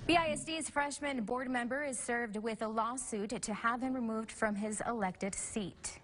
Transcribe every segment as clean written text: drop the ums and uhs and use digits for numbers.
BISD's freshman board member is served with a lawsuit to have him removed from his elected seat.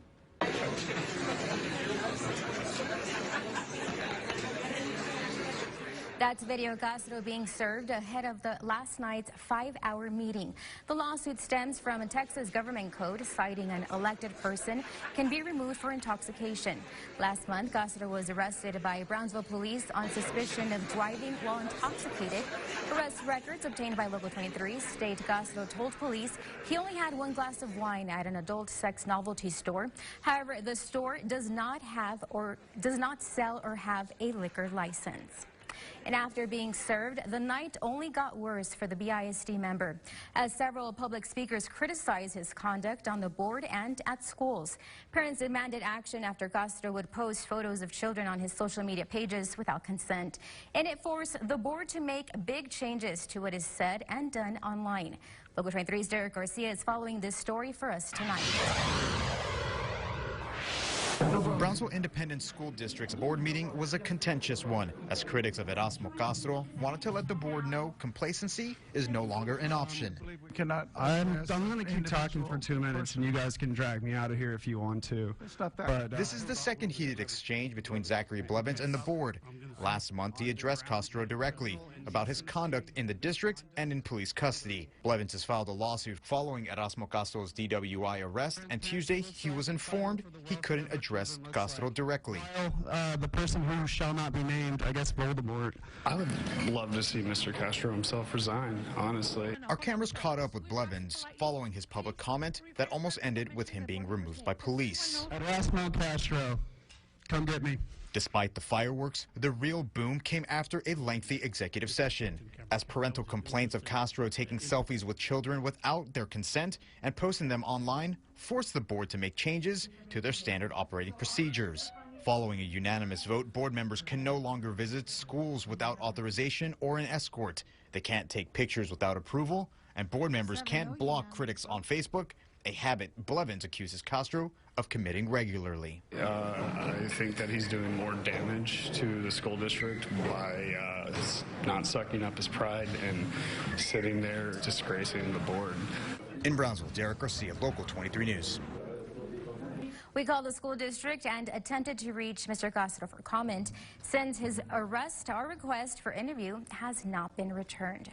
That's Erasmo Castro being served ahead of the last night's 5-hour meeting. The lawsuit stems from a Texas government code citing an elected person can be removed for intoxication. Last month, Castro was arrested by Brownsville police on suspicion of driving while intoxicated. Arrest records obtained by Local 23 state Castro told police he only had 1 glass of wine at an adult sex novelty store. However, the store does not sell or have a liquor license. And after being served, the night only got worse for the BISD member, as several public speakers criticized his conduct on the board and at schools. Parents demanded action after Castro would post photos of children on his social media pages without consent, and it forced the board to make big changes to what is said and done online. Local 23's Derek Garcia is following this story for us tonight. Brownsville Independent School District's board meeting was a contentious one, as critics of Erasmo Castro wanted to let the board know complacency is no longer an option. I'm going to keep talking for 2 minutes, and you guys can drag me out of here if you want to. But this is the second heated exchange between Zachary Blevins and the board. Last month, he addressed Castro directly about his conduct in the district and in police custody. Blevins has filed a lawsuit following Erasmo Castro's DWI arrest, and Tuesday he was informed he couldn't address Castro directly. The person who shall not be named, I guess Voldemort. I would love to see Mr. Castro himself resign, honestly. Our cameras caught up with Blevins following his public comment that almost ended with him being removed by police. Erasmo Castro, come get me. Despite the fireworks, the real boom came after a lengthy executive session, as parental complaints of Castro taking selfies with children without their consent and posting them online forced the board to make changes to their standard operating procedures. Following a unanimous vote, board members can no longer visit schools without authorization or an escort. They can't take pictures without approval, and board members can't block critics on Facebook, a habit Blevins accuses Castro of committing regularly. I think that he's doing more damage to the school district by not sucking up his pride and sitting there disgracing the board. In Brownsville, Derek Garcia, Local 23 News. We called the school district and attempted to reach Mr. Castro for comment. Since his arrest, our request for interview has not been returned.